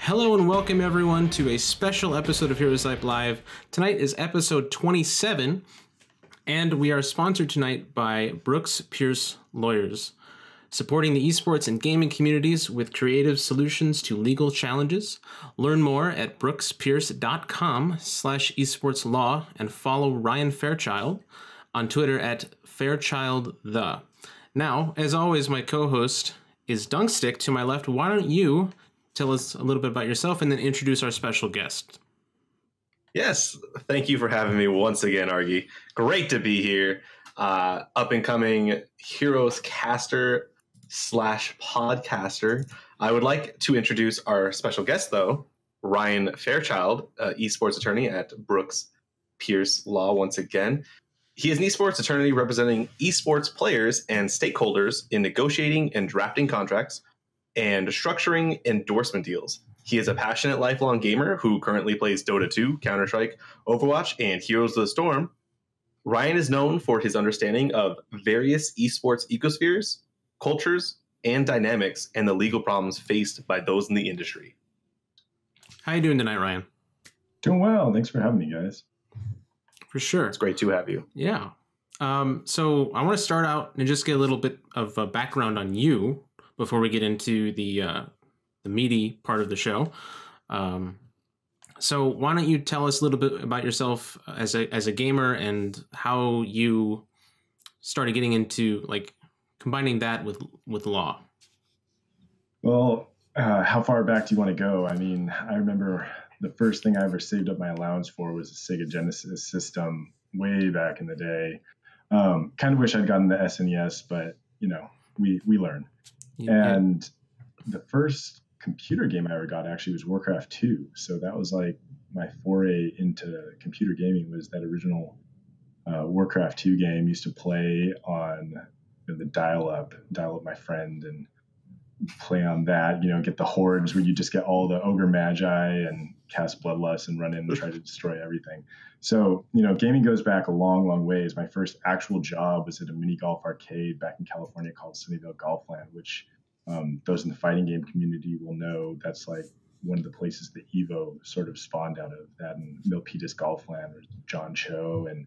Hello and welcome everyone to a special episode of HeroesHype Live. Tonight is episode 27, and we are sponsored tonight by Brooks Pierce Lawyers, supporting the esports and gaming communities with creative solutions to legal challenges. Learn more at brookspierce.com/esportslaw and follow Ryan Fairchild on Twitter at FairchildThe. Now, as always, my co-host is Dunkstick to my left. Why don't you tell us a little bit about yourself and then introduce our special guest? Yes, thank you for having me once again, Argy. Great to be here. Up and coming Heroes caster / podcaster. I would like to introduce our special guest, though, Ryan Fairchild, esports attorney at Brooks Pierce Law once again. He is an esports attorney representing esports players and stakeholders in negotiating and drafting contracts and structuring endorsement deals. He is a passionate lifelong gamer who currently plays Dota 2, Counter-Strike, Overwatch, and Heroes of the Storm. Ryan is known for his understanding of various esports ecospheres, cultures, and dynamics, and the legal problems faced by those in the industry. How you doing tonight, Ryan? Doing well. Thanks for having me, guys. For sure. It's great to have you. Yeah. So I want to start out and just get a little bit of a background on you before we get into the meaty part of the show. So why don't you tell us a little bit about yourself as a gamer and how you started getting into like combining that with law? Well, how far back do you want to go? I mean, I remember the first thing I ever saved up my allowance for was a Sega Genesis system way back in the day. Kind of wish I'd gotten the SNES, but you know, we learn. Yeah. And the first computer game I ever got actually was Warcraft 2. So that was like my foray into computer gaming, was that original Warcraft 2 game. Used to play on the dial-up my friend and play on that, get the hordes where you just get all the ogre magi and cast bloodlust and run in and try to destroy everything. So, gaming goes back a long, long ways. My first actual job was at a mini golf arcade back in California called Sunnyvale Golfland, which those in the fighting game community will know that's like one of the places that Evo sort of spawned out of. That and Milpitas Golfland, or John Cho and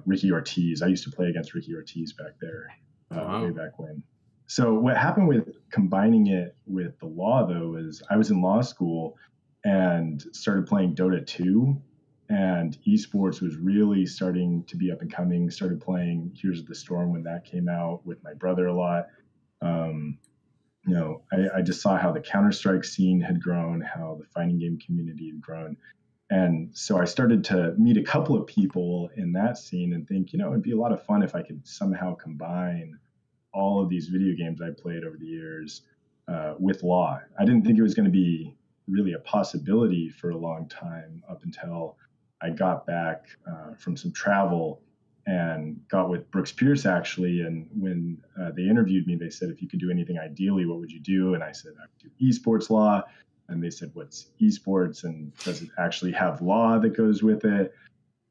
Ricky Ortiz. I used to play against Ricky Ortiz back there way back when. So what happened with combining it with the law, though, is I was in law school and started playing Dota 2, and esports was really starting to be up and coming. Started playing Heroes of the Storm when that came out with my brother a lot. I just saw how the Counter-Strike scene had grown, how the fighting game community had grown. And so I started to meet a couple of people in that scene and think, it'd be a lot of fun if I could somehow combine all of these video games I played over the years with law. I didn't think it was going to be really a possibility for a long time, up until I got back from some travel and got with Brooks Pierce, actually. And when they interviewed me, they said, if you could do anything ideally, what would you do? And I said, I would do esports law. And they said, what's esports? And does it actually have law that goes with it?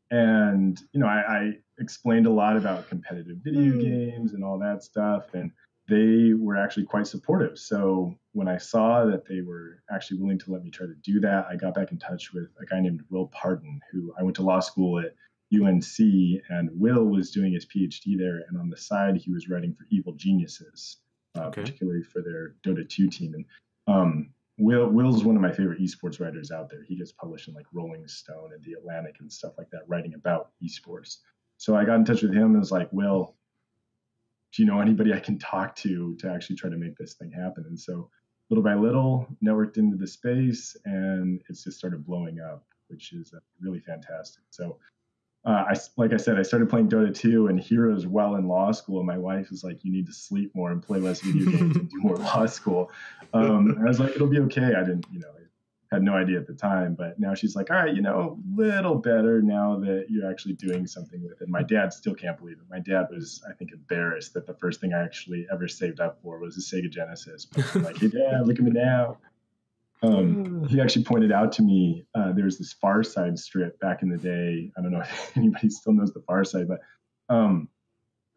And, I explained a lot about competitive video games and all that stuff. And they were actually quite supportive. So when I saw that they were actually willing to let me try to do that, I got back in touch with a guy named Will Parton, who I went to law school at UNC, and Will was doing his PhD there. And on the side, he was writing for Evil Geniuses, particularly for their Dota 2 team. And Will's one of my favorite esports writers out there. He gets published in like Rolling Stone and The Atlantic and stuff like that, writing about esports. So I got in touch with him and was like, Will, do you know anybody I can talk to actually try to make this thing happen? And so little by little, networked into the space, and it's just started blowing up, which is really fantastic. So like I said, I started playing Dota 2 and Heroes while in law school. And my wife was like, you need to sleep more and play less video games and do more law school. And I was like, it'll be okay. I didn't, had no idea at the time, but now she's like, all right, little better now that you're actually doing something with it. My dad still can't believe it. My dad was, I think, embarrassed that the first thing I actually ever saved up for was a Sega Genesis. But I'm like, hey, Dad, look at me now. He actually pointed out to me, there was this Far Side strip back in the day. I don't know if anybody still knows the Far Side, but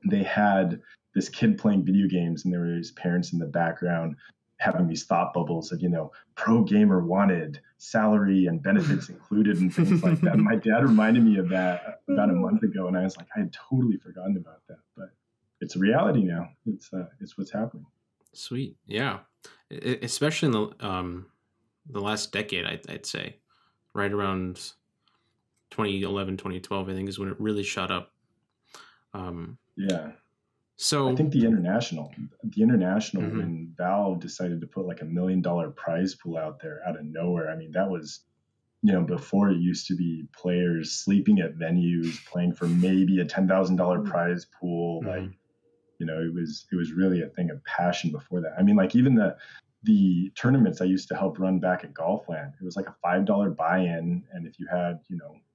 they had this kid playing video games, and there were his parents in the background. having these thought bubbles of, pro gamer wanted, salary and benefits included, and things like that. My dad reminded me of that about a month ago, and I was like, I had totally forgotten about that, but it's a reality now. It's what's happening. Sweet. Yeah. Especially in the last decade, I'd say, right around 2011, 2012, I think is when it really shot up. Yeah. So I think the international, when Valve decided to put like $1 million prize pool out there out of nowhere. I mean, that was, before it used to be players sleeping at venues, playing for maybe a $10,000 prize pool. Like, it was really a thing of passion before that. I mean, like even the tournaments I used to help run back at Golfland, it was like a $5 buy-in. And if you had,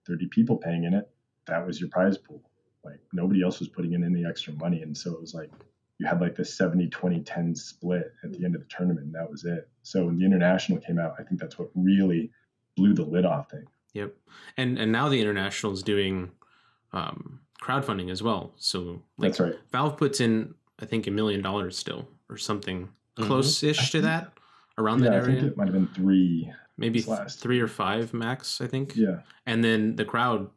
30 people paying in it, that was your prize pool. Like nobody else was putting in any extra money. And so it was like, you had like this 70-20-10 split at the end of the tournament, and that was it. So when the international came out, I think that's what really blew the lid off things. Yep. And now the international is doing crowdfunding as well. So like, that's right. Valve puts in, I think, $1 million still or something close-ish to that around that area. I think it might have been 3. Maybe 3 or 5 max, I think. Yeah. And then the crowd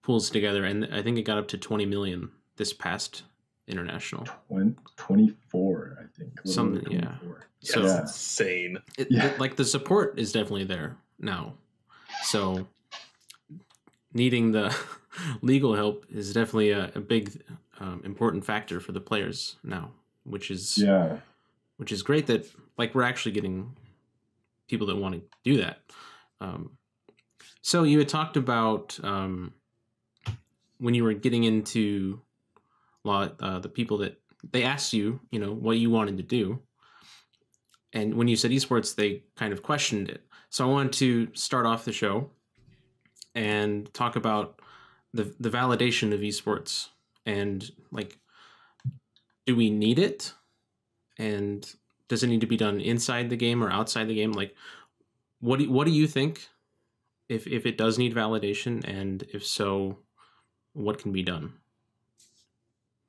pulls together, and I think it got up to 20 million this past international. 24, I think. Something, yeah. So it's insane. Like the support is definitely there now. So needing the legal help is definitely a big important factor for the players now, which is great that like we're actually getting people that want to do that. So you had talked about when you were getting into the people that they asked you, what you wanted to do. And when you said esports, they kind of questioned it. So I wanted to start off the show and talk about the validation of esports and like, do we need it? And does it need to be done inside the game or outside the game? Like, what do you think if it does need validation, and if so, what can be done?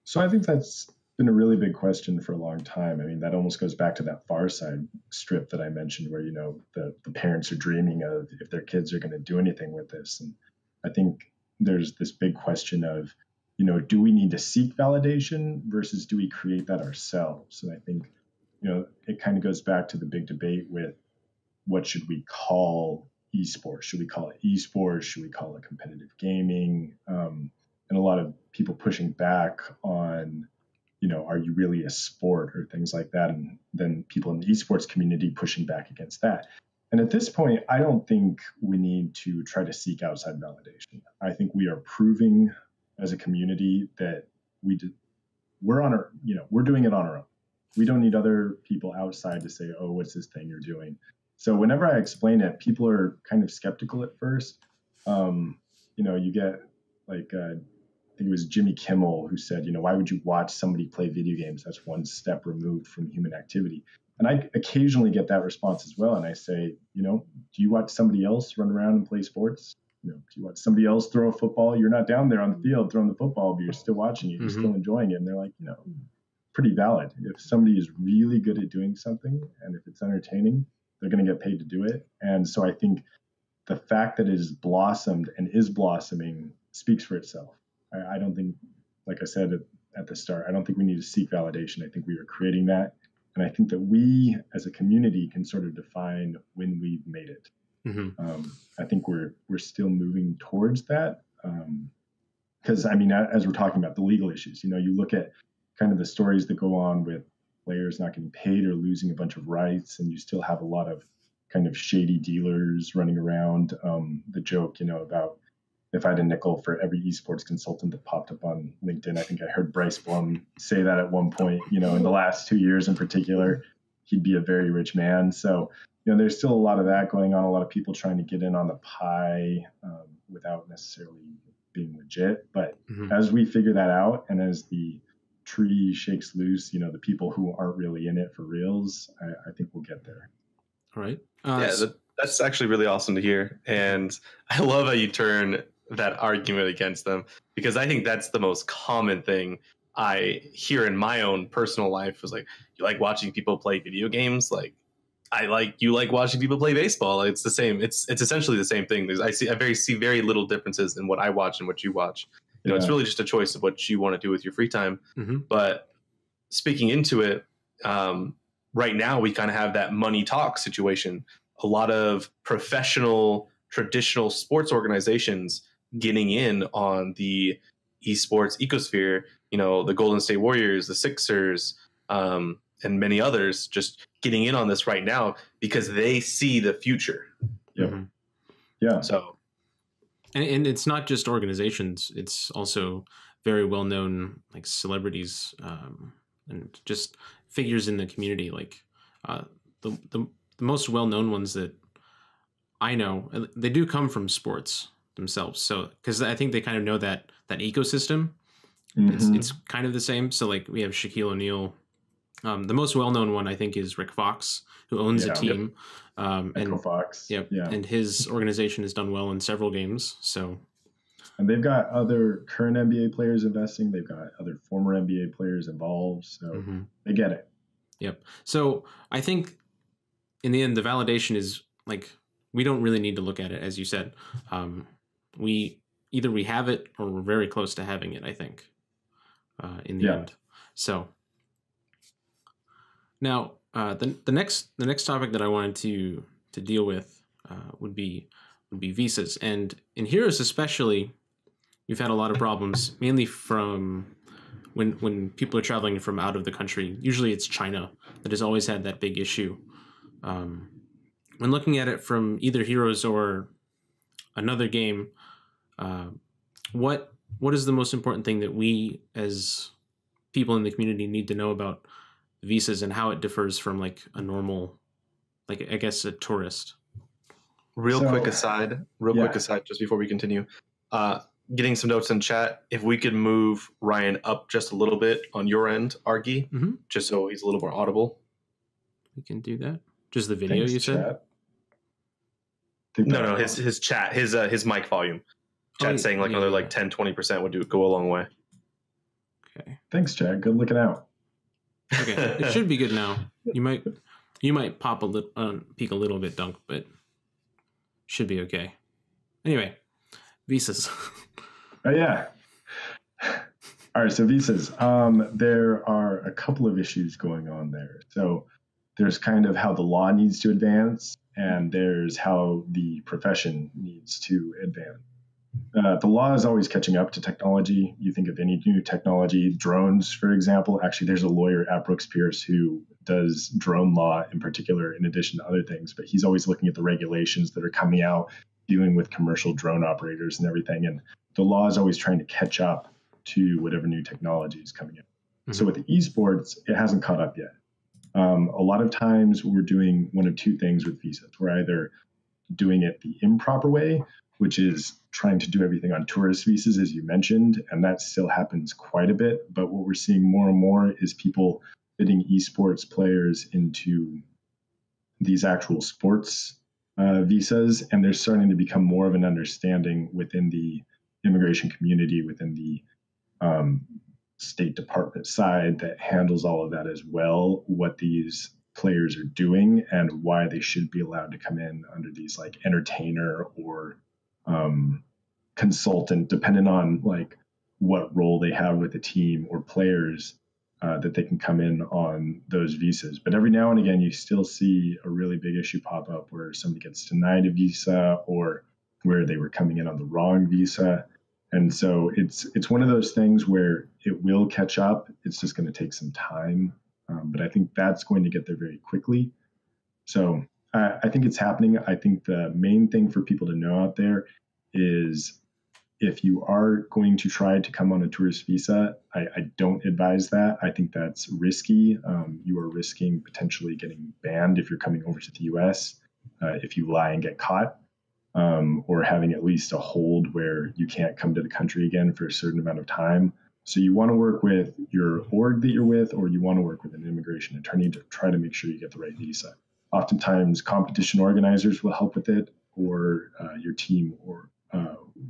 So I think that's been a really big question for a long time. I mean, that almost goes back to that Far Side strip that I mentioned where, the parents are dreaming of if their kids are going to do anything with this. And I think there's this big question of, do we need to seek validation versus do we create that ourselves? And I think, it kind of goes back to the big debate with what should we call esports? Should we call it esports? Should we call it competitive gaming? And a lot of people pushing back on, are you really a sport or things like that? And then people in the esports community pushing back against that. And at this point, I don't think we need to try to seek outside validation. I think we are proving as a community that we're on our, we're doing it on our own. We don't need other people outside to say, oh, what's this thing you're doing? So whenever I explain it, people are kind of skeptical at first. You get like, I think it was Jimmy Kimmel who said, why would you watch somebody play video games? That's one step removed from human activity. And I occasionally get that response as well. And I say, do you watch somebody else run around and play sports? Do you watch somebody else throw a football? You're not down there on the field throwing the football, but you're still watching it. You're still enjoying it. And they're like, pretty valid. If somebody is really good at doing something and if it's entertaining, they're going to get paid to do it. And so I think the fact that it has blossomed and is blossoming speaks for itself. I don't think, like I said at the start, I don't think we need to seek validation. I think we are creating that. And I think that we as a community can sort of define when we've made it. I think we're still moving towards that. Because, as we're talking about the legal issues, you look at kind of the stories that go on with players not getting paid or losing a bunch of rights, and you still have a lot of kind of shady dealers running around. The joke, about if I had a nickel for every esports consultant that popped up on LinkedIn, I think I heard Bryce Blum say that at one point, in the last 2 years in particular, he'd be a very rich man. So, there's still a lot of that going on, a lot of people trying to get in on the pie without necessarily being legit. But as we figure that out and as the tree shakes loose, the people who aren't really in it for reals, I think we'll get there. All right. That's actually really awesome to hear. And I love how you turn that argument against them, because I think that's the most common thing I hear in my own personal life was like, you like watching people play video games, like you like watching people play baseball. It's the same. It's essentially the same thing. I see very little differences in what I watch and what you watch. It's really just a choice of what you want to do with your free time. Mm-hmm. But speaking into it, right now we kind of have that money talk situation. A lot of professional, traditional sports organizations getting in on the esports ecosphere. The Golden State Warriors, the Sixers, and many others just getting in on this right now because they see the future. Yep. Mm-hmm. Yeah. So, and it's not just organizations; it's also very well-known like celebrities and just figures in the community. Like the most well-known ones that I know, they do come from sports themselves. So because I think they kind of know that ecosystem. Mm-hmm. It's kind of the same. So like we have Shaquille O'Neal. The most well-known one I think is Rick Fox, who owns a team. Echo Fox. Yep. Yeah. And his organization has done well in several games. So. And they've got other current NBA players investing. They've got other former NBA players involved. So they get it. Yep. So I think in the end, the validation is like, we don't really need to look at it, as you said. We have it or we're very close to having it, I think, in the end. So now the next topic that I wanted to deal with would be visas. And in Heroes especially, we've had a lot of problems, mainly from when people are traveling from out of the country. Usually it's China that has always had that big issue. When looking at it from either Heroes or another game, what is the most important thing that we as people in the community need to know about visas and how it differs from like a normal, like I guess a tourist? Quick aside, just before we continue. Getting some notes in chat. If we could move Ryan up just a little bit on your end, Argy, just so he's a little more audible. We can do that. Just the video, you said? No, his chat, his mic volume. Chat saying like another like 10-20% would go a long way. Okay. Thanks, Chad. Good looking out. Okay, it should be good now. You might pop a little, peak a little bit, Dunk, but should be okay. Anyway, visas. Oh yeah. All right, so visas. There are a couple of issues going on there. So there's kind of how the law needs to advance, and there's how the profession needs to advance. The law is always catching up to technology. You think of any new technology, drones, for example. Actually, there's a lawyer at Brooks Pierce who does drone law in particular, in addition to other things. But he's always looking at the regulations that are coming out, dealing with commercial drone operators and everything. And the law is always trying to catch up to whatever new technology is coming in. Mm-hmm. So with the esports, it hasn't caught up yet. A lot of times we're doing one of two things with visas. We're either doing it the improper way, which is trying to do everything on tourist visas, as you mentioned, and that still happens quite a bit. But what we're seeing more and more is people fitting esports players into these actual sports visas, and there's starting to become more of an understanding within the immigration community, within the State Department side that handles all of that as well, what these players are doing and why they should be allowed to come in under these like entertainer or consultant, depending on like what role they have with the team or players, that they can come in on those visas. But every now and again, you still see a really big issue pop up where somebody gets denied a visa or where they were coming in on the wrong visa. And so it's one of those things where it will catch up. It's just going to take some time. But I think that's going to get there very quickly. So I think it's happening. I think the main thing for people to know out there is if you are going to try to come on a tourist visa, I don't advise that. I think that's risky. You are risking potentially getting banned if you're coming over to the US, if you lie and get caught, or having at least a hold where you can't come to the country again for a certain amount of time. So you want to work with your org that you're with, or you want to work with an immigration attorney to try to make sure you get the right visa. Oftentimes, competition organizers will help with it, or your team or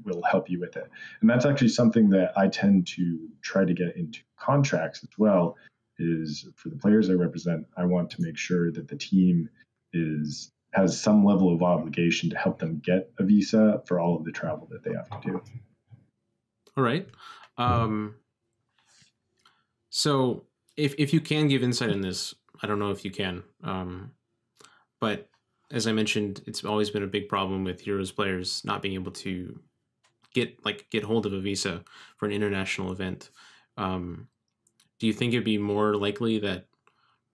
will help you with it. And that's actually something that I tend to try to get into contracts as well, is for the players I represent, I want to make sure that the team has some level of obligation to help them get a visa for all of the travel that they have to do. All right. So if you can give insight in this, I don't know if you can, but as I mentioned, it's always been a big problem with Heroes players not being able to get hold of a visa for an international event. Do you think it'd be more likely that,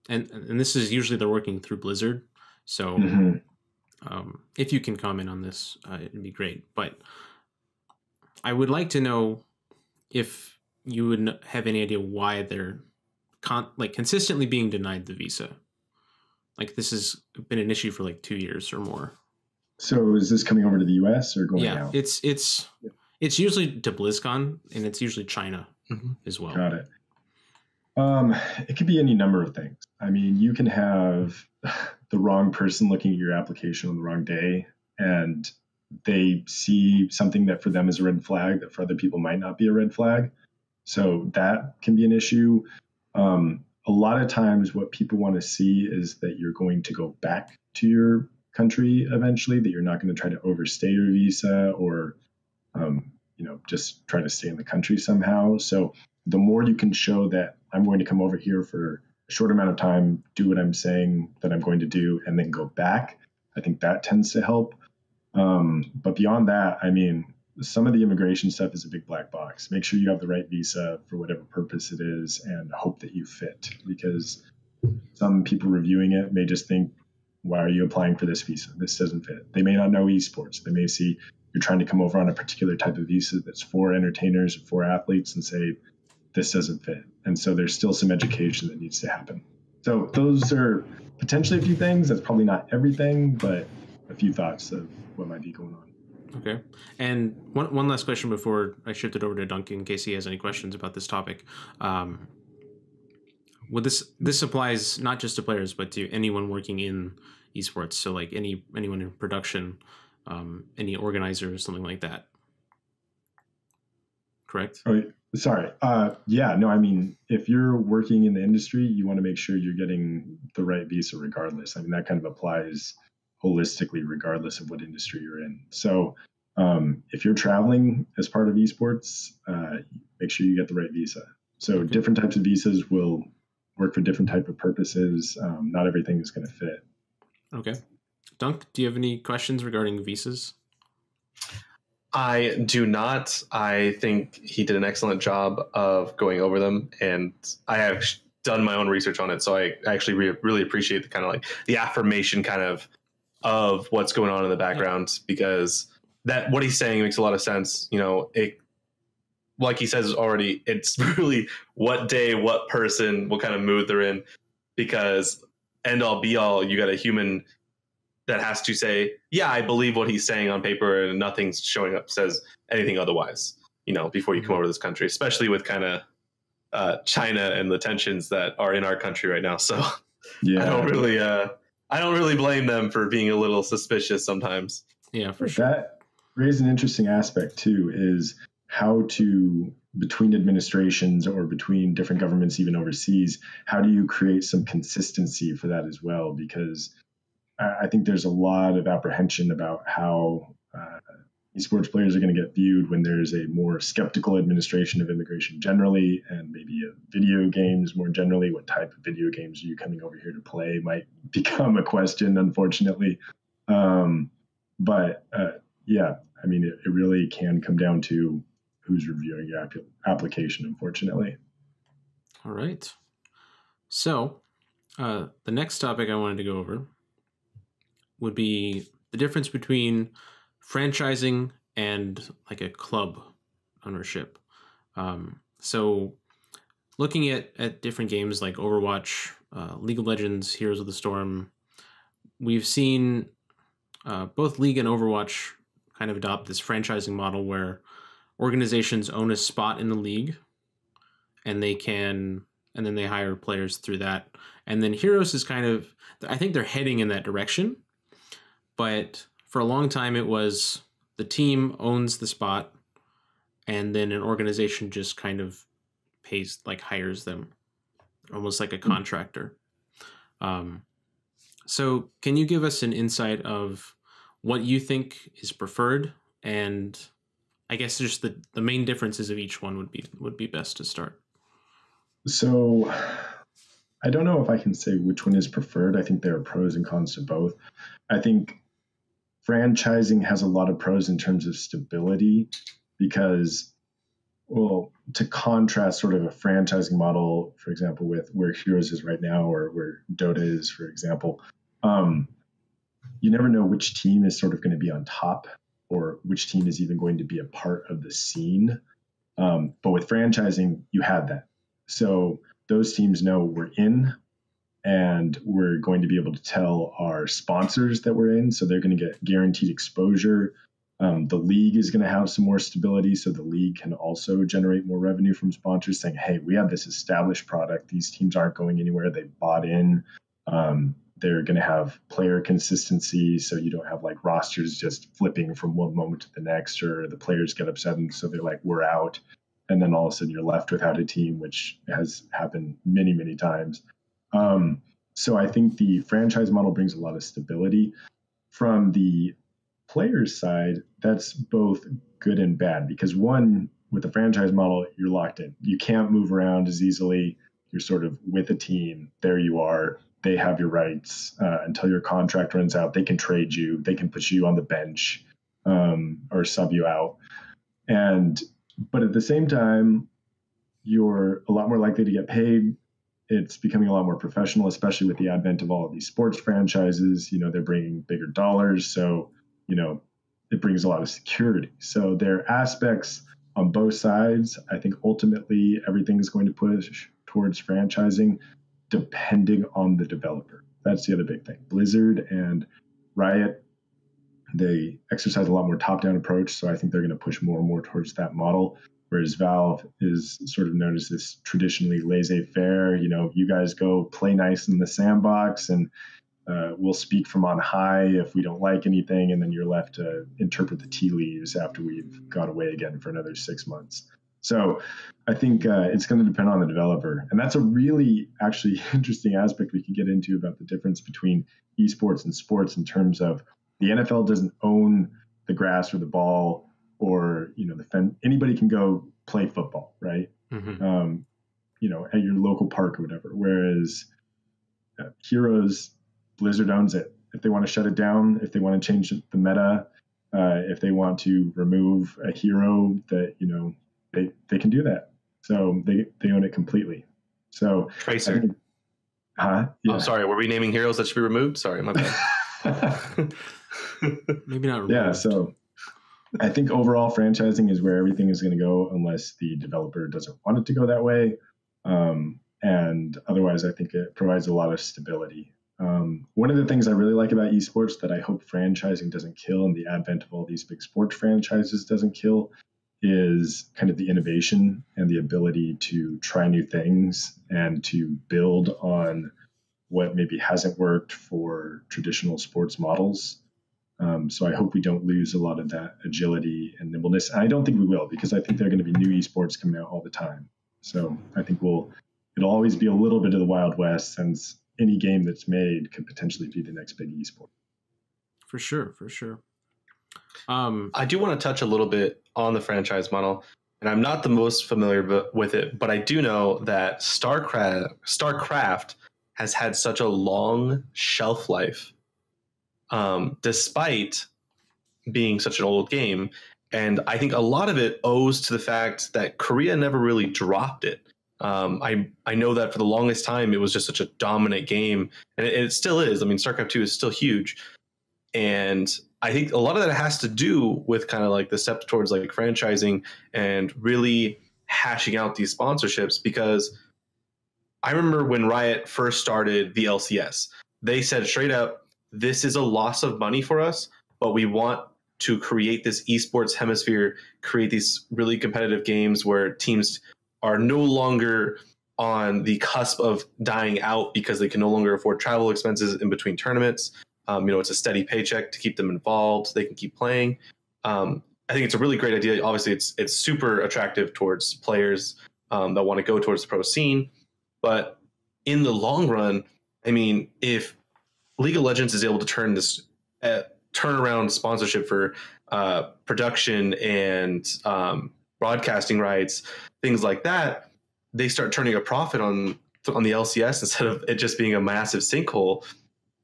and this is usually they're working through Blizzard, so if you can comment on this, it'd be great. But I would like to know if you would have any idea why they're consistently being denied the visa. Like, this has been an issue for like 2 years or more. So is this coming over to the US or going out? It's usually to BlizzCon, and it's usually China as well. Got it. It could be any number of things. I mean, you can have the wrong person looking at your application on the wrong day, and they see something that for them is a red flag that for other people might not be a red flag. So that can be an issue. A lot of times what people want to see is that you're going to go back to your country eventually, that you're not going to try to overstay your visa or, just try to stay in the country somehow. So the more you can show that I'm going to come over here for a short amount of time, do what I'm saying that I'm going to do, and then go back, I think that tends to help. But beyond that, I mean, some of the immigration stuff is a big black box. Make sure you have the right visa for whatever purpose it is and hope that you fit, because some people reviewing it may just think, why are you applying for this visa? This doesn't fit. They may not know esports. They may see you're trying to come over on a particular type of visa that's for entertainers, for athletes, and say, this doesn't fit. And so there's still some education that needs to happen. So those are potentially a few things. That's probably not everything, but a few thoughts of what might be going on. Okay. And one last question before I shift it over to Duncan in case he has any questions about this topic. Well, this applies not just to players, but to anyone working in esports. So like anyone in production, any organizer or something like that. Correct? Oh, sorry. No, I mean, if you're working in the industry, you want to make sure you're getting the right visa regardless. I mean, that kind of applies holistically regardless of what industry you're in. So if you're traveling as part of esports, make sure you get the right visa. So different types of visas will work for different type of purposes. Not everything is going to fit. Okay. Dunk, do you have any questions regarding visas? I do not. I think he did an excellent job of going over them, and I have done my own research on it. So I actually really appreciate the kind of like the affirmation kind of what's going on in the background, because that what he's saying makes a lot of sense. You know, it, like he says already, it's really what day, what person, what kind of mood they're in, because end all be all, you got a human that has to say, yeah, I believe what he's saying on paper, and nothing's showing up says anything otherwise, you know, before you come over to this country, especially with kind of China and the tensions that are in our country right now. So yeah, I don't really blame them for being a little suspicious sometimes. Yeah, for sure. That raises an interesting aspect too, is how to, between administrations or between different governments, even overseas, how do you create some consistency for that as well? Because I think there's a lot of apprehension about how esports players are going to get viewed when there's a more skeptical administration of immigration generally, and maybe video games more generally. What type of video games are you coming over here to play might become a question, unfortunately. Yeah, I mean, it really can come down to who's reviewing your application, unfortunately. All right. So the next topic I wanted to go over would be the difference between franchising and like a club ownership. So looking at different games like Overwatch, League of Legends, Heroes of the Storm, we've seen both League and Overwatch kind of adopt this franchising model where organizations own a spot in the league, and then they hire players through that. And then Heroes is kind of, I think they're heading in that direction. But for a long time, it was the team owns the spot, and then an organization just kind of pays, like hires them, almost like a contractor. So can you give us an insight of what you think is preferred, and I guess just the main differences of each one would be best to start. So I don't know if I can say which one is preferred. I think there are pros and cons to both. I think franchising has a lot of pros in terms of stability because, well, to contrast sort of a franchising model, for example, with where Heroes is right now or where Dota is, for example, you never know which team is sort of going to be on top or which team is even going to be a part of the scene. But with franchising, you have that. So those teams know we're in and we're going to be able to tell our sponsors that we're in. So they're going to get guaranteed exposure. The league is going to have some more stability. So the league can also generate more revenue from sponsors saying, hey, we have this established product. These teams aren't going anywhere. They bought in. They're going to have player consistency. So you don't have like rosters just flipping from one moment to the next, or the players get upset. And so they're like, we're out. And then all of a sudden you're left without a team, which has happened many, many times. So I think the franchise model brings a lot of stability. From the players' side, that's both good and bad because one, with the franchise model, you're locked in. You can't move around as easily. You're sort of with a team. There you are. They have your rights until your contract runs out. They can trade you. They can put you on the bench or sub you out. But at the same time, you're a lot more likely to get paid. It's becoming a lot more professional, especially with the advent of all of these sports franchises. You know, they're bringing bigger dollars. So, you know, it brings a lot of security. So there are aspects on both sides. I think ultimately everything is going to push towards franchising depending on the developer. That's the other big thing. Blizzard and Riot, they exercise a lot more top-down approach. So I think they're going to push more and more towards that model. Whereas Valve is sort of known as this traditionally laissez-faire, you know, you guys go play nice in the sandbox and we'll speak from on high if we don't like anything. And then you're left to interpret the tea leaves after we've gone away again for another 6 months. So I think it's going to depend on the developer. And that's a really actually interesting aspect we could get into about the difference between esports and sports in terms of the NFL doesn't own the grass or the ball or, you know, anybody can go play football, right? Mm-hmm. You know, at your local park or whatever. Whereas Heroes, Blizzard owns it. If they want to shut it down, if they want to change the meta, if they want to remove a hero that, you know, they can do that. So they own it completely. So Tracer. Yeah. Oh, sorry. Were we naming heroes that should be removed? Sorry, my bad. Maybe not removed. Yeah. So I think overall franchising is where everything is going to go unless the developer doesn't want it to go that way. And otherwise, I think it provides a lot of stability. One of the things I really like about esports that I hope franchising doesn't kill and the advent of all these big sports franchises doesn't kill is kind of the innovation and the ability to try new things and to build on what maybe hasn't worked for traditional sports models. So I hope we don't lose a lot of that agility and nimbleness. And I don't think we will, because I think there are going to be new esports coming out all the time. So I think it'll always be a little bit of the Wild West, since any game that's made could potentially be the next big esport. For sure. I do want to touch a little bit on the franchise model, and I'm not the most familiar with it, but I do know that StarCraft has had such a long shelf life, despite being such an old game. And I think a lot of it owes to the fact that Korea never really dropped it. I know that for the longest time, it was just such a dominant game, and it still is. I mean, StarCraft 2 is still huge. And I think a lot of that has to do with kind of like the step towards like franchising and really hashing out these sponsorships, because I remember when Riot first started the LCS, they said straight up, this is a loss of money for us, but we want to create this esports hemisphere, create these really competitive games where teams are no longer on the cusp of dying out because they can no longer afford travel expenses in between tournaments. It's a steady paycheck to keep them involved. They can keep playing. I think it's a really great idea. Obviously, it's super attractive towards players that want to go towards the pro scene. But in the long run, I mean, if League of Legends is able to turn around sponsorship for production and broadcasting rights, things like that, they start turning a profit on the LCS instead of it just being a massive sinkhole.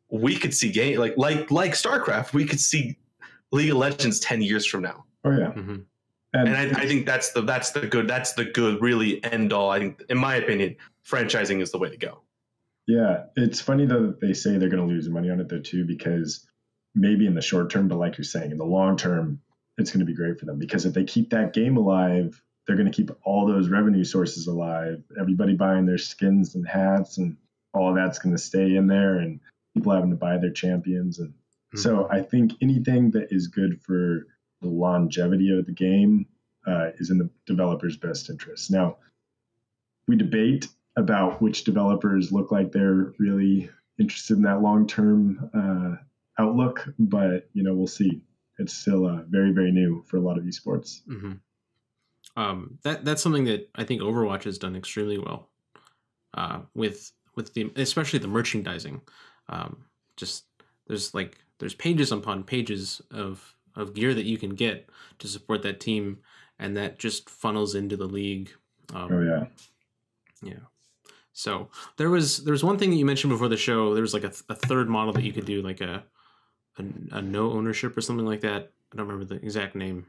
We could see game like StarCraft. We could see League of Legends 10 years from now. Oh yeah. Mm-hmm. And I think that's the good really end all. I think, in my opinion, franchising is the way to go. Yeah, it's funny though that they say they're going to lose money on it though too, because maybe in the short term, but like you're saying, in the long term, it's going to be great for them, because if they keep that game alive, they're going to keep all those revenue sources alive. Everybody buying their skins and hats and all that's going to stay in there, and people having to buy their champions. And so I think anything that is good for the longevity of the game is in the developer's best interest. Now, we debate about which developers look like they're really interested in that long-term outlook, but we'll see. It's still very, very new for a lot of esports. That's something that I think Overwatch has done extremely well with especially the merchandising. There's pages upon pages of gear that you can get to support that team, and that just funnels into the league. Yeah. So there was one thing that you mentioned before the show. There was like a third model that you could do, like a no ownership or something like that. I don't remember the exact name.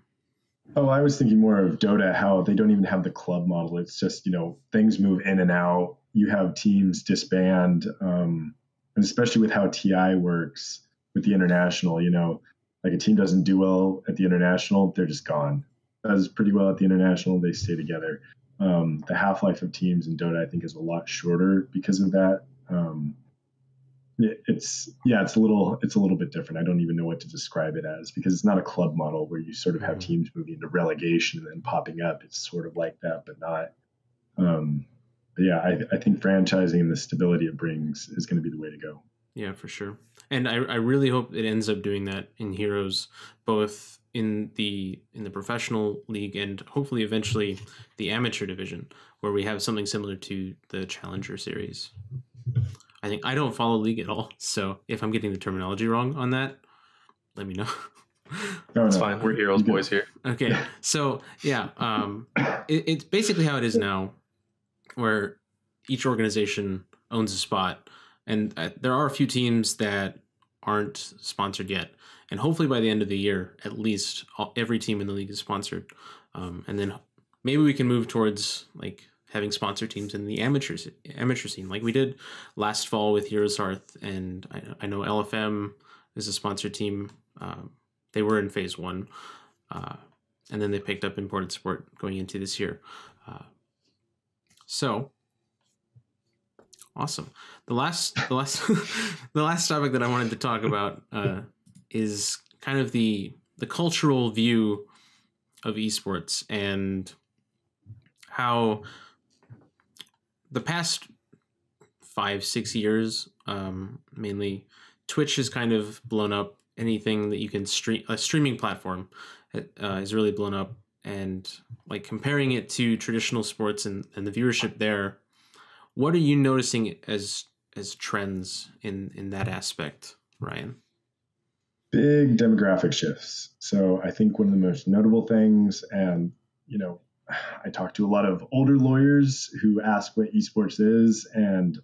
Oh, I was thinking more of Dota, how they don't even have the club model. It's just, things move in and out. You have teams disband, and especially with how TI works with the international, like a team doesn't do well at the international, they're just gone. Does pretty well at the international, they stay together. The half-life of teams in Dota, I think, is a lot shorter because of that. It's a little bit different. I don't even know what to describe it as, because it's not a club model where you sort of have teams moving into relegation and then popping up. It's sort of like that, but not. But yeah, I think franchising and the stability it brings is going to be the way to go. Yeah, for sure. And I really hope it ends up doing that in Heroes, both in the professional league and hopefully eventually the amateur division, where we have something similar to the Challenger series. I think I don't follow league at all, so if I'm getting the terminology wrong on that, let me know. That's fine. We're Heroes boys here. Okay, so yeah, it's basically how it is now, where each organization owns a spot, and there are a few teams that aren't sponsored yet, and hopefully by the end of the year, at least every team in the league is sponsored, and then maybe we can move towards like having sponsor teams in the amateur scene, like we did last fall with Heroes Hearth, and I know LFM is a sponsor team. They were in phase 1, and then they picked up imported support going into this year. So awesome. The last the last topic that I wanted to talk about is kind of the cultural view of esports, and how the past 5-6 years, mainly, Twitch has kind of blown up. Anything that you can stream, a streaming platform, has really blown up. And like comparing it to traditional sports and the viewership there, what are you noticing as trends in that aspect, Ryan? Big demographic shifts. So I think one of the most notable things, and I talk to a lot of older lawyers who ask what esports is, and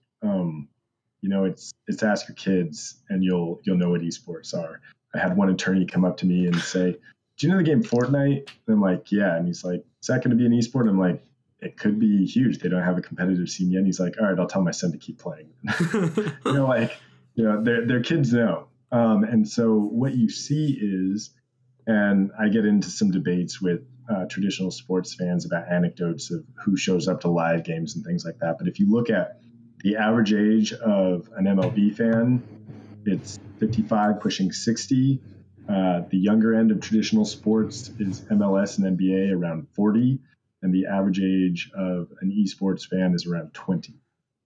it's ask your kids and you'll know what esports are. I had one attorney come up to me and say, "Do you know the game Fortnite?" And I'm like, "Yeah." And he's like, "Is that going to be an esport?" And I'm like, "It could be huge. They don't have a competitive scene yet." And he's like, "All right, I'll tell my son to keep playing." Their kids know. And so what you see is, and I get into some debates with traditional sports fans about anecdotes of who shows up to live games and things like that. But if you look at the average age of an MLB fan, it's 55 pushing 60. The younger end of traditional sports is MLS and NBA, around 40. And the average age of an esports fan is around 20.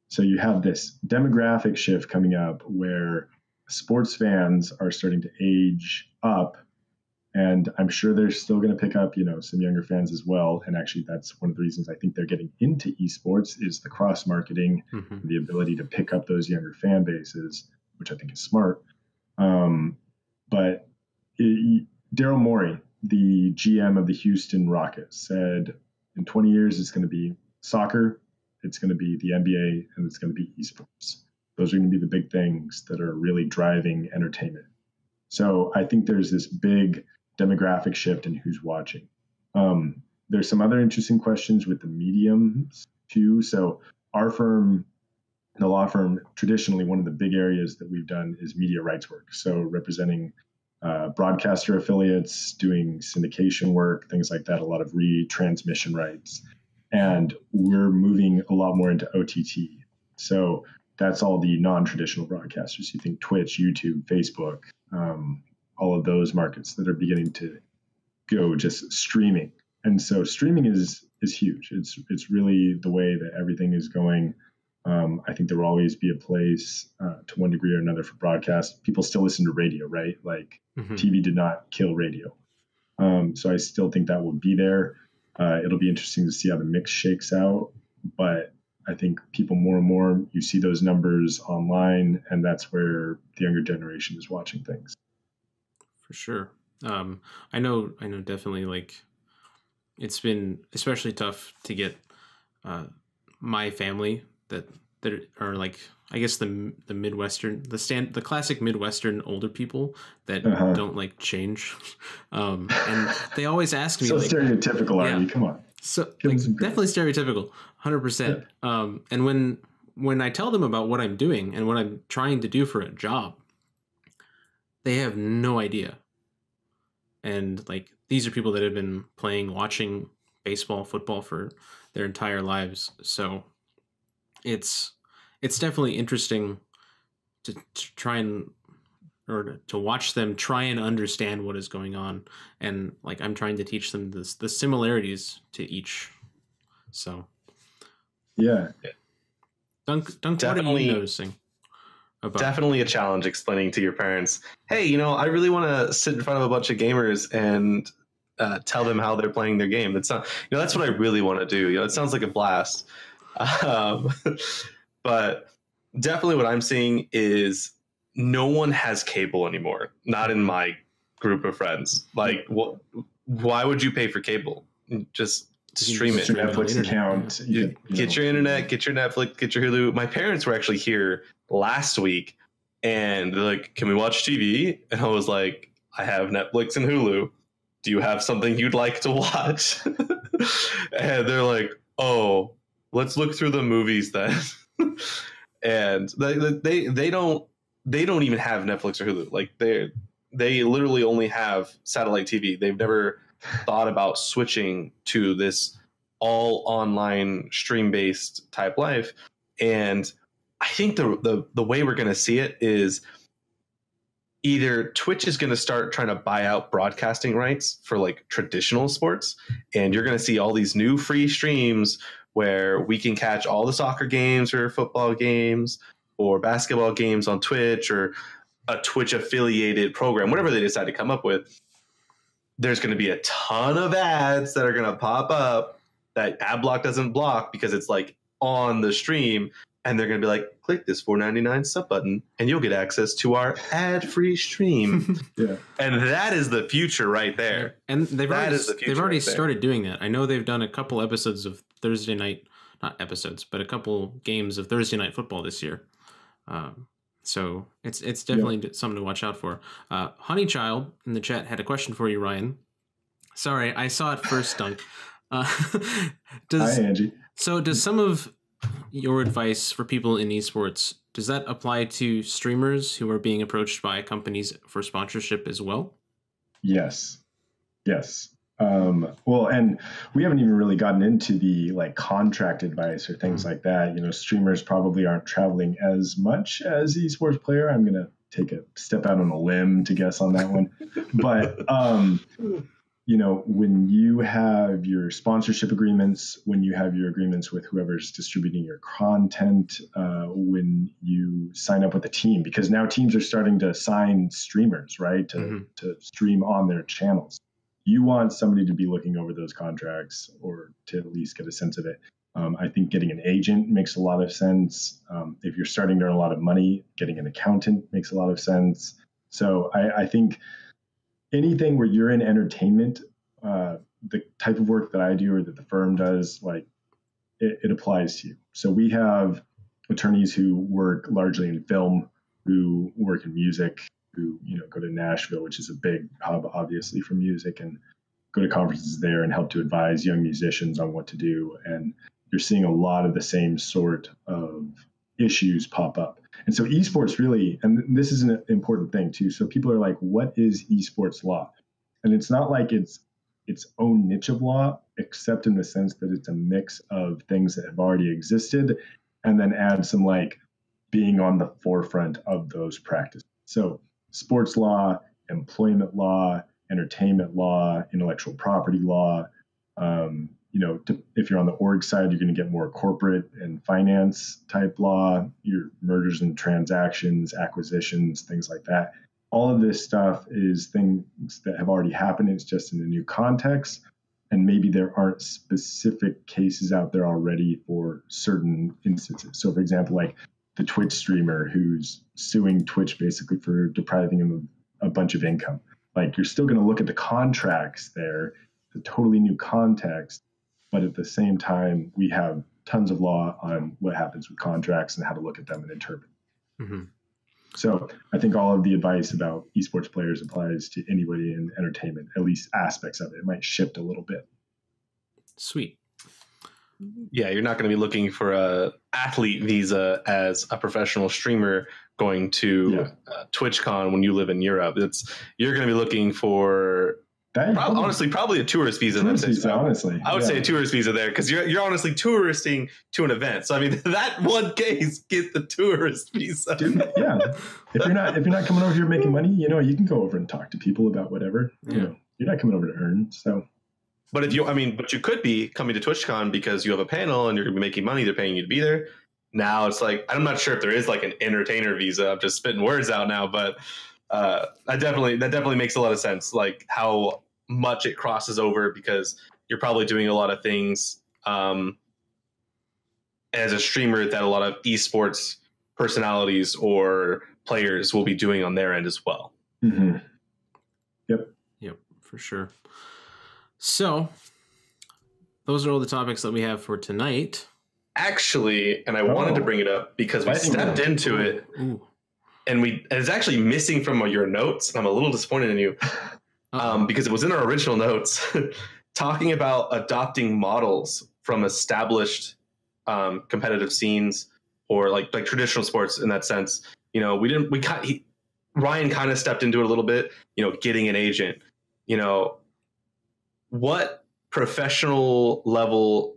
So you have this demographic shift coming up where sports fans are starting to age up, And I'm sure they're still going to pick up, some younger fans as well. And actually, that's one of the reasons I think they're getting into esports is the cross marketing, the ability to pick up those younger fan bases, which I think is smart. But Daryl Morey, the GM of the Houston Rockets, said in 20 years it's going to be soccer, it's going to be the NBA, and it's going to be esports. Those are going to be the big things that are really driving entertainment. So I think there's this big demographic shift in who's watching. There's some other interesting questions with the mediums too. So our firm, the law firm, traditionally one of the big areas that we've done is media rights work. So representing broadcaster affiliates, doing syndication work, things like that, a lot of retransmission rights. And we're moving a lot more into OTT. So that's all the non-traditional broadcasters. You think Twitch, YouTube, Facebook, all of those markets that are beginning to go just streaming. And so streaming is huge. It's really the way that everything is going. I think there will always be a place to one degree or another for broadcast. People still listen to radio, right? Like TV did not kill radio. So I still think that will be there. It'll be interesting to see how the mix shakes out. But I think people more and more, you see those numbers online, and that's where the younger generation is watching things. For sure. I know definitely, like, it's been especially tough to get my family that are like, I guess the Midwestern, the classic Midwestern older people that don't like change. And they always ask me, so like, stereotypical, are you? Come on. So like, definitely stereotypical, 100%. Yeah. And when I tell them about what I'm doing and what I'm trying to do for a job, they have no idea. And like, these are people that have been watching baseball, football for their entire lives. So it's definitely interesting to try and, or to watch them try and understand what is going on. And like, I'm trying to teach them the similarities to each. So yeah. Dunk, what are you noticing? Definitely a challenge explaining to your parents, hey, I really want to sit in front of a bunch of gamers and tell them how they're playing their game. That's not, that's what I really want to do. It sounds like a blast. But definitely what I'm seeing is no one has cable anymore. Not in my group of friends. Like, why would you pay for cable? Just stream it. Your Netflix account. Get your internet, get your Netflix, get your Hulu. My parents were actually here last week, and they're like, can we watch TV? And I was like, I have Netflix and Hulu. Do you have something you'd like to watch? And they're like, oh, let's look through the movies then. And they don't even have Netflix or Hulu. Like, they literally only have satellite TV. They've never thought about switching to this all online stream based type life. And I think the way we're going to see it is either Twitch is going to start trying to buy out broadcasting rights for like traditional sports, and you're going to see all these new free streams where we can catch all the soccer games or football games or basketball games on Twitch, or a Twitch affiliated program, whatever they decide to come up with. There's going to be a ton of ads that are going to pop up that ad block doesn't block because it's like on the stream. And they're going to be like, click this $4.99 sub button and you'll get access to our ad-free stream. Yeah. And that is the future right there. And they've already started doing that. I know they've done a couple episodes of Thursday night, not episodes, but a couple games of Thursday Night Football this year. So it's definitely something to watch out for. Honeychild in the chat had a question for you, Ryan. Sorry, I saw it first, Dunk. Hi, Angie. So does some of your advice for people in esports, does that apply to streamers who are being approached by companies for sponsorship as well? Yes. Well, and we haven't even really gotten into the like contract advice or things like that. Streamers probably aren't traveling as much as esports player. I'm going to take a step out on a limb to guess on that one. But when you have your sponsorship agreements, when you have your agreements with whoever's distributing your content, when you sign up with a team, because now teams are starting to sign streamers, right, to stream on their channels. You want somebody to be looking over those contracts or to at least get a sense of it. I think getting an agent makes a lot of sense. If you're starting to earn a lot of money, getting an accountant makes a lot of sense. So I think anything where you're in entertainment, the type of work that I do or that the firm does, like it applies to you. So we have attorneys who work largely in film, who work in music, who go to Nashville, which is a big hub, obviously, for music, and go to conferences there and help to advise young musicians on what to do. And you're seeing a lot of the same sort of issues pop up. And so esports really, and this is an important thing too. So people are like, what is esports law? And it's not like it's its own niche of law, except in the sense that it's a mix of things that have already existed and then add some like being on the forefront of those practices. So sports law, employment law, entertainment law, intellectual property law. If you're on the org side, you're going to get more corporate and finance type law, your mergers and transactions, acquisitions, things like that. All of this stuff is things that have already happened. It's just in a new context. And maybe there aren't specific cases out there already for certain instances. So, for example, like the Twitch streamer who's suing Twitch basically for depriving him of a bunch of income. Like, you're still going to look at the contracts there, the totally new context. But at the same time, we have tons of law on what happens with contracts and how to look at them and interpret. Mm-hmm. So I think all of the advice about esports players applies to anybody in entertainment, at least aspects of it. It might shift a little bit. Sweet. Yeah, you're not going to be looking for a athlete visa as a professional streamer going to TwitchCon when you live in Europe. You're going to be looking for probably a tourist visa. Honestly, I would say a tourist visa there, because you're honestly touristing to an event. So I mean, that one case, get the tourist visa. Dude, yeah, if you're not coming over here making money, you can go over and talk to people about whatever. You're not coming over to earn. So, but you could be coming to TwitchCon because you have a panel and you're going to be making money. They're paying you to be there. Now it's like, I'm not sure if there is like an entertainer visa. I'm just spitting words out now, but that definitely makes a lot of sense. Like how much it crosses over, because you're probably doing a lot of things as a streamer that a lot of esports personalities or players will be doing on their end as well. Mm-hmm. Yep, for sure. So those are all the topics that we have for tonight. Actually, and I wanted to bring it up because we stepped into it. Ooh. And it's actually missing from your notes. And I'm a little disappointed in you. Because it was in our original notes talking about adopting models from established competitive scenes or like traditional sports in that sense. Ryan kind of stepped into it a little bit, getting an agent. What professional level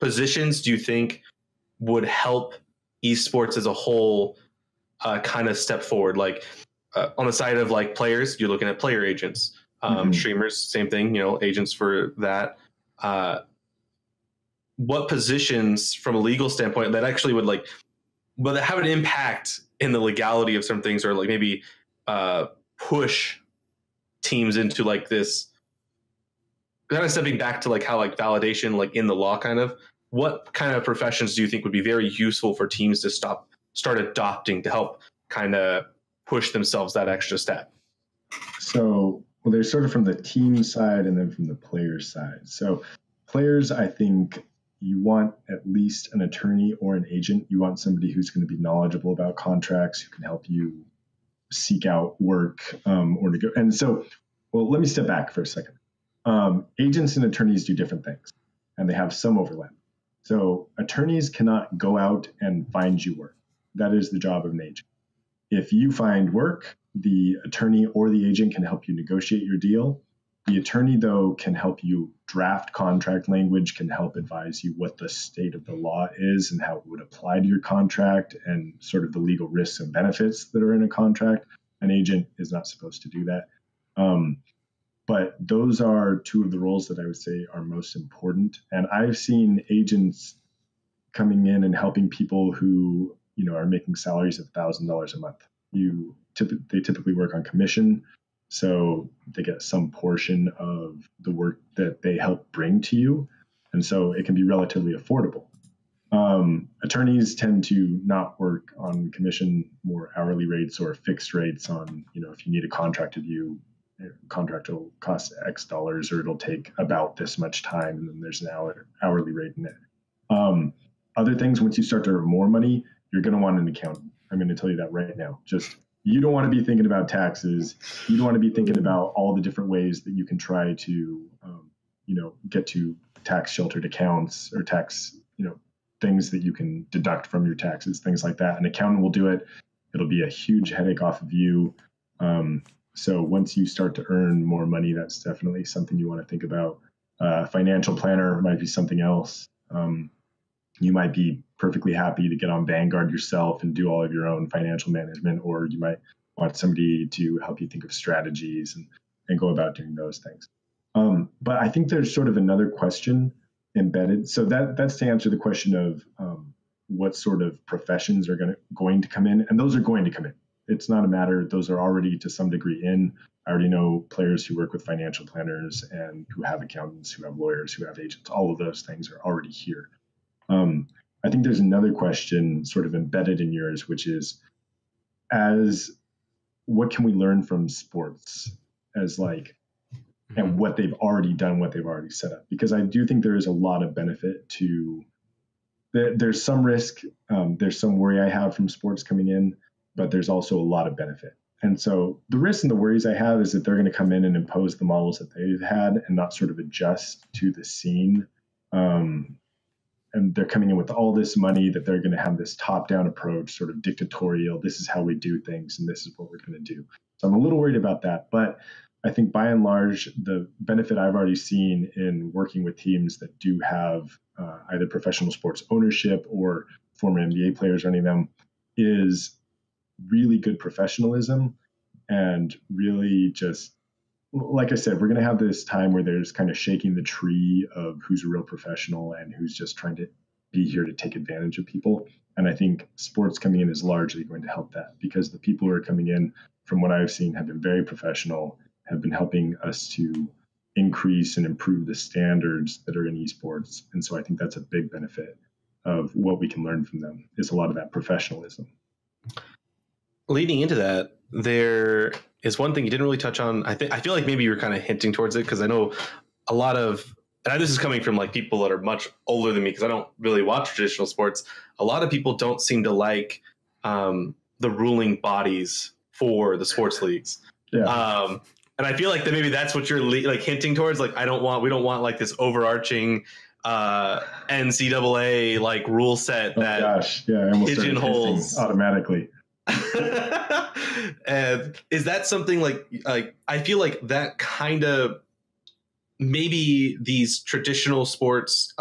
positions do you think would help esports as a whole kind of step forward? Like, on the side of like players, you're looking at player agents, streamers, same thing, agents for that. What positions from a legal standpoint that actually would that have an impact in the legality of some things, or like maybe push teams into like this kind of stepping back to like how like validation, like in the law kind of, what kind of professions do you think would be very useful for teams to start adopting to help kind of push themselves that extra step? So, there's sort of from the team side and then from the player side. So players, I think you want at least an attorney or an agent. You want somebody who's going to be knowledgeable about contracts, who can help you seek out work or to go. And so, let me step back for a second. Agents and attorneys do different things, and they have some overlap. So attorneys cannot go out and find you work. That is the job of an agent. If you find work, the attorney or the agent can help you negotiate your deal. The attorney, though, can help you draft contract language, can help advise you what the state of the law is and how it would apply to your contract and sort of the legal risks and benefits that are in a contract. An agent is not supposed to do that. But those are two of the roles that I would say are most important. And I've seen agents coming in and helping people who, are making salaries of $1,000 a month. They typically work on commission, so they get some portion of the work that they help bring to you, and so it can be relatively affordable. Attorneys tend to not work on commission, more hourly rates or fixed rates on, if you need a contract review, contract will cost X dollars, or it'll take about this much time, and then there's an hourly rate in it. Other things, once you start to earn more money, you're going to want an accountant. I'm going to tell you that right now. You don't want to be thinking about taxes. You don't want to be thinking about all the different ways that you can try to, get to tax sheltered accounts or tax, things that you can deduct from your taxes, things like that. An accountant will do it. It'll be a huge headache off of you. So once you start to earn more money, that's definitely something you want to think about. Financial planner might be something else. You might be perfectly happy to get on Vanguard yourself and do all of your own financial management, or you might want somebody to help you think of strategies and go about doing those things. But I think there's sort of another question embedded. So that's to answer the question of what sort of professions are going to come in, and those are going to come in. It's not a matter, those are already to some degree in. I already know players who work with financial planners and who have accountants, who have lawyers, who have agents. All of those things are already here. I think there's another question sort of embedded in yours, which is, what can we learn from sports and what they've already done, what they've already set up? Because I do think there is a lot of benefit to, there's some risk, there's some worry I have from sports coming in, but there's also a lot of benefit. And so the risks and the worries I have is that they're going to come in and impose the models that they've had and not sort of adjust to the scene. And they're coming in with all this money that they're going to have this top-down approach, sort of dictatorial. This is how we do things, and this is what we're going to do. So I'm a little worried about that. But I think by and large, the benefit I've already seen in working with teams that do have either professional sports ownership or former NBA players running them is really good professionalism and really just, like I said, we're going to have this time where there's kind of shaking the tree of who's a real professional and who's just trying to be here to take advantage of people. And I think sports coming in is largely going to help that, because the people who are coming in, from what I've seen, have been very professional, have been helping us to increase and improve the standards that are in esports. And so I think that's a big benefit of what we can learn from them, is a lot of that professionalism. Leading into that, there is one thing you didn't really touch on. I feel like maybe you were kind of hinting towards it, because I know a lot of, and this is coming from like people that are much older than me, because I don't really watch traditional sports. A lot of people don't seem to like the ruling bodies for the sports leagues. Yeah. And I feel like that maybe that's what you're like hinting towards. Like, we don't want like this overarching NCAA like rule set that pigeonholes automatically. And is that something like I feel like that kind of, maybe these traditional sports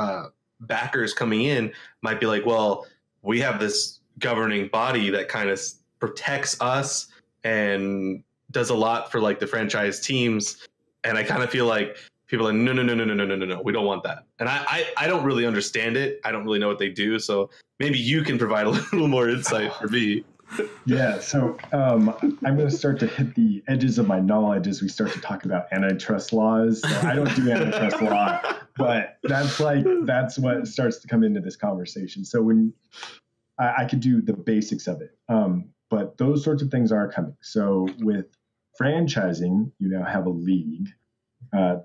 backers coming in might be like, well, we have this governing body that kind of protects us and does a lot for like the franchise teams. And I kind of feel like people are like, no, we don't want that. And I don't really understand it. I don't really know what they do. So maybe you can provide a little more insight for me. Yeah, so I'm going to start to hit the edges of my knowledge as we start to talk about antitrust laws. So I don't do antitrust law, but that's what starts to come into this conversation. So when I could do the basics of it, but those sorts of things are coming. So with franchising, you now have a league.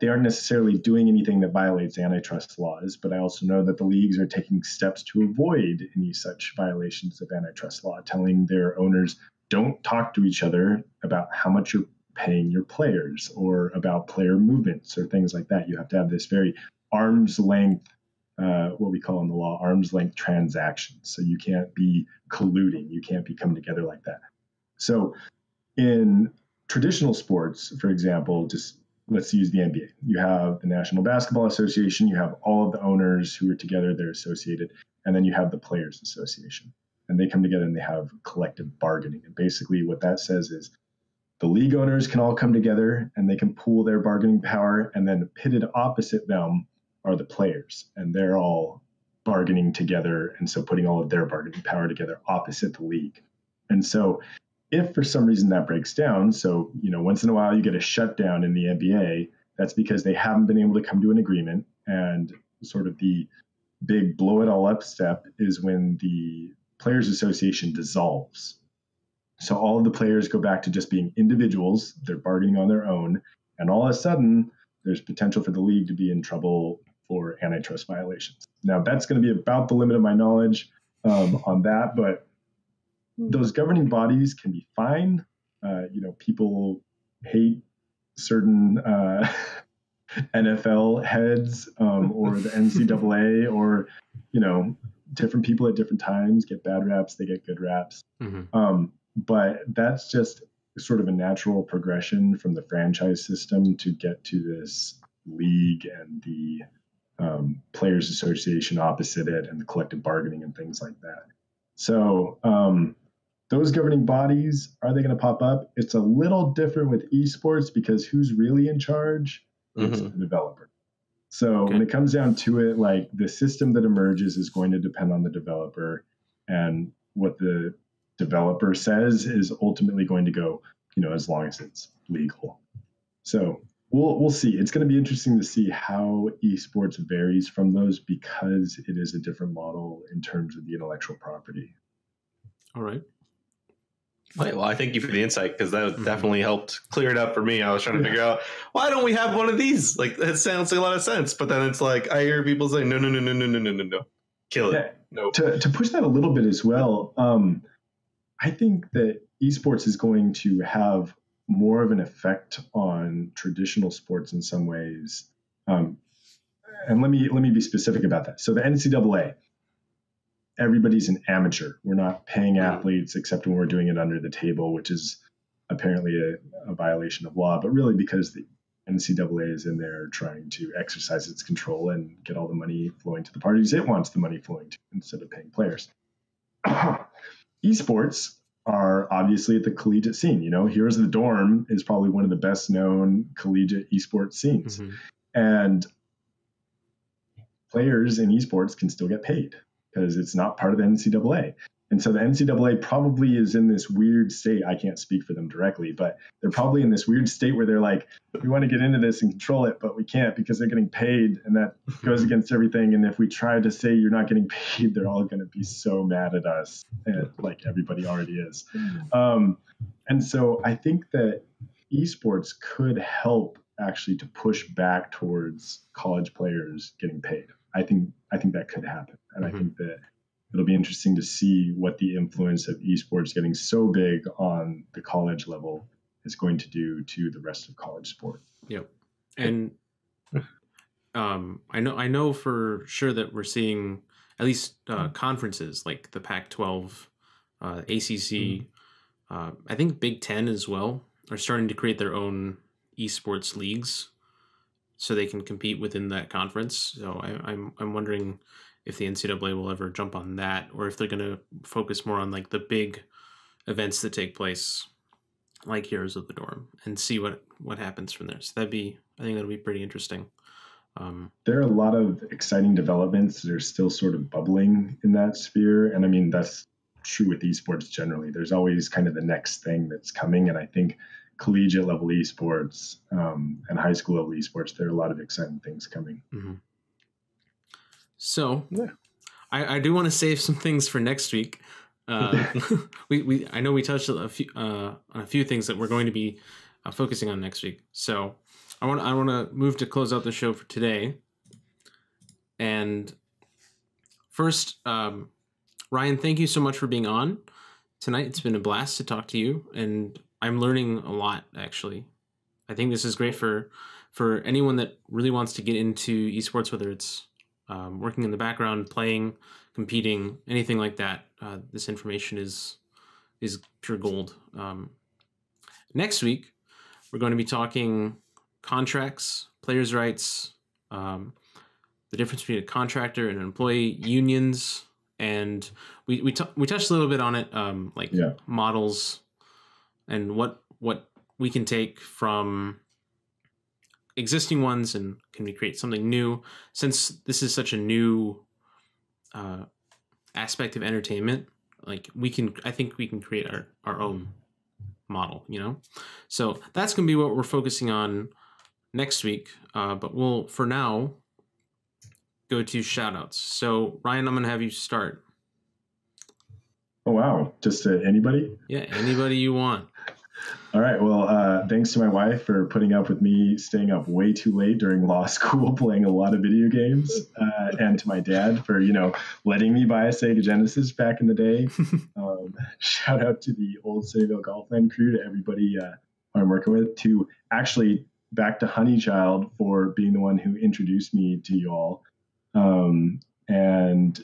They aren't necessarily doing anything that violates antitrust laws, but I also know that the leagues are taking steps to avoid any such violations of antitrust law, telling their owners, don't talk to each other about how much you're paying your players or about player movements or things like that. You have to have this very arm's length, what we call in the law, arm's length transactions. So you can't be colluding. You can't be coming together like that. So in traditional sports, for example, just let's use the NBA. You have the National Basketball Association. You have all of the owners who are together, they're associated. And then you have the Players Association. And they come together and they have collective bargaining. And basically what that says is the league owners can all come together and they can pool their bargaining power, and then pitted opposite them are the players, and they're all bargaining together, and so putting all of their bargaining power together opposite the league. And so if for some reason that breaks down, so once in a while you get a shutdown in the NBA, that's because they haven't been able to come to an agreement. And sort of the big blow it all up step is when the Players Association dissolves. So all of the players go back to just being individuals, they're bargaining on their own, and all of a sudden there's potential for the league to be in trouble for antitrust violations. Now that's going to be about the limit of my knowledge on that, but those governing bodies can be fine. People hate certain NFL heads or the NCAA, or different people at different times get bad raps, they get good raps. But that's just sort of a natural progression from the franchise system to get to this league and the Players Association opposite it, and the collective bargaining and things like that. So those governing bodies, are they going to pop up? It's a little different with esports because who's really in charge? It's the developer. So when it comes down to it, like the system that emerges is going to depend on the developer, and what the developer says is ultimately going to go, as long as it's legal. So we'll see. It's going to be interesting to see how esports varies from those, because it is a different model in terms of the intellectual property. All right. Well, I thank you for the insight, because that definitely helped clear it up for me. I was trying to figure out, why don't we have one of these? Like, that sounds like a lot of sense. But then it's like, I hear people say, no. Kill it. No. To push that a little bit as well, I think that esports is going to have more of an effect on traditional sports in some ways. And let me be specific about that. So the NCAA, everybody's an amateur. We're not paying athletes except when we're doing it under the table, which is apparently a violation of law, but really because the NCAA is in there trying to exercise its control and get all the money flowing to the parties it wants the money flowing to, instead of paying players. Esports are obviously at the collegiate scene. Heroes of the Dorm is probably one of the best known collegiate esports scenes. And players in esports can still get paid because it's not part of the NCAA. And so the NCAA probably is in this weird state. I can't speak for them directly, but they're probably in this weird state where they're like, we want to get into this and control it, but we can't because they're getting paid, and that goes against everything. And if we try to say you're not getting paid, they're all going to be so mad at us, like everybody already is. And so I think that esports could help actually to push back towards college players getting paid. I think that could happen. And I think that it'll be interesting to see what the influence of esports getting so big on the college level is going to do to the rest of college sport. Yep. And I know for sure that we're seeing at least conferences like the Pac-12, ACC, I think Big Ten as well are starting to create their own esports leagues so they can compete within that conference. So I'm wondering if the NCAA will ever jump on that, or if they're going to focus more on like the big events that take place, like Heroes of the Dorm, and see what happens from there. So I think that'll be pretty interesting. There are a lot of exciting developments that are still sort of bubbling in that sphere. And I mean, that's true with esports generally. There's always kind of the next thing that's coming. And I think collegiate level esports and high school level esports, there are a lot of exciting things coming. So I do want to save some things for next week. I know we touched on a few things that we're going to be focusing on next week. So I want to move to close out the show for today. And first, Ryan, thank you so much for being on tonight. It's been a blast to talk to you, and I'm learning a lot, actually. I think this is great for anyone that really wants to get into esports, whether it's working in the background, playing, competing, anything like that. This information is pure gold. Next week, we're going to be talking contracts, players' rights, the difference between a contractor and an employee, unions, and we touched a little bit on it, models and what we can take from existing ones and can we create something new? Since this is such a new aspect of entertainment, like I think we can create our own model, you know? So that's going to be what we're focusing on next week. But we'll, for now, go to shoutouts. So Ryan, I'm going to have you start. Oh, wow. Just anybody? Yeah, anybody you want. All right. Well, thanks to my wife for putting up with me staying up way too late during law school playing a lot of video games, and to my dad for, letting me buy a Sega Genesis back in the day. Shout out to the old Sunnyvale Golfland crew, to everybody I'm working with, to actually back to Honeychild for being the one who introduced me to you all, and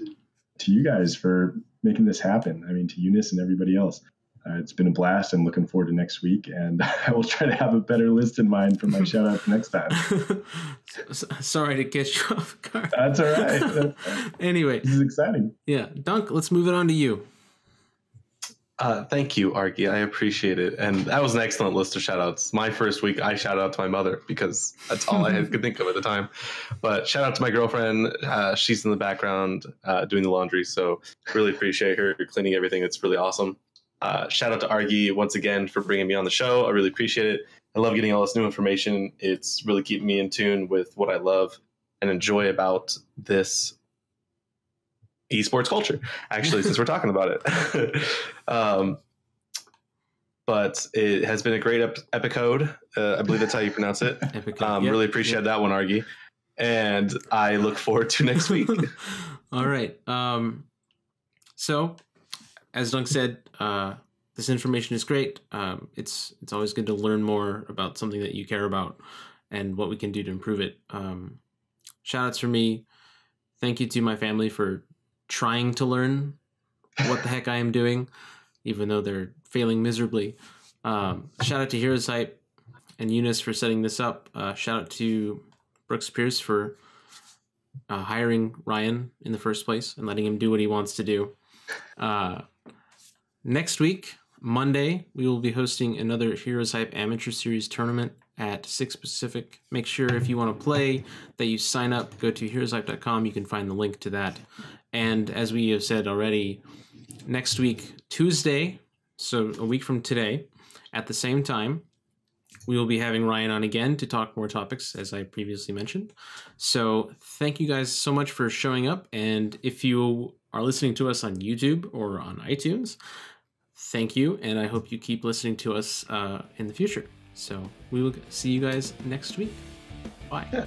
to you guys for making this happen. I mean, to Eunice and everybody else. It's been a blast. I'm looking forward to next week, and I will try to have a better list in mind for my shout outs next time. Sorry to catch you off guard. That's all right. Anyway. This is exciting. Yeah. Dunk, let's move it on to you. Thank you, Argy. I appreciate it. And that was an excellent list of shout outs. My first week, I shout out to my mother because that's all I could think of at the time. But shout out to my girlfriend. She's in the background doing the laundry. So really appreciate her cleaning everything. It's really awesome. Shout out to Argy once again for bringing me on the show. I really appreciate it. I love getting all this new information. It's really keeping me in tune with what I love and enjoy about this esports culture, actually, since we're talking about it. But it has been a great episode. I believe that's how you pronounce it. Really appreciate that one, Argy. And I look forward to next week. All right. So, as Dunk said, this information is great. It's always good to learn more about something that you care about and what we can do to improve it. Shout outs for me. Thank you to my family for trying to learn what the heck I am doing, even though they're failing miserably. Shout out to HeroesHype and Eunice for setting this up. Shout out to Brooks Pierce for hiring Ryan in the first place and letting him do what he wants to do. Next week, Monday, we will be hosting another HeroesHype Amateur Series tournament at 6 Pacific. Make sure if you want to play that you sign up. Go to HeroesHype.com. You can find the link to that. And as we have said already, next week, Tuesday, so a week from today, at the same time, we will be having Ryan on again to talk more topics, as I previously mentioned. So thank you guys so much for showing up. And if you are listening to us on YouTube or on iTunes, thank you. And I hope you keep listening to us in the future. So we will see you guys next week. Bye. Yeah.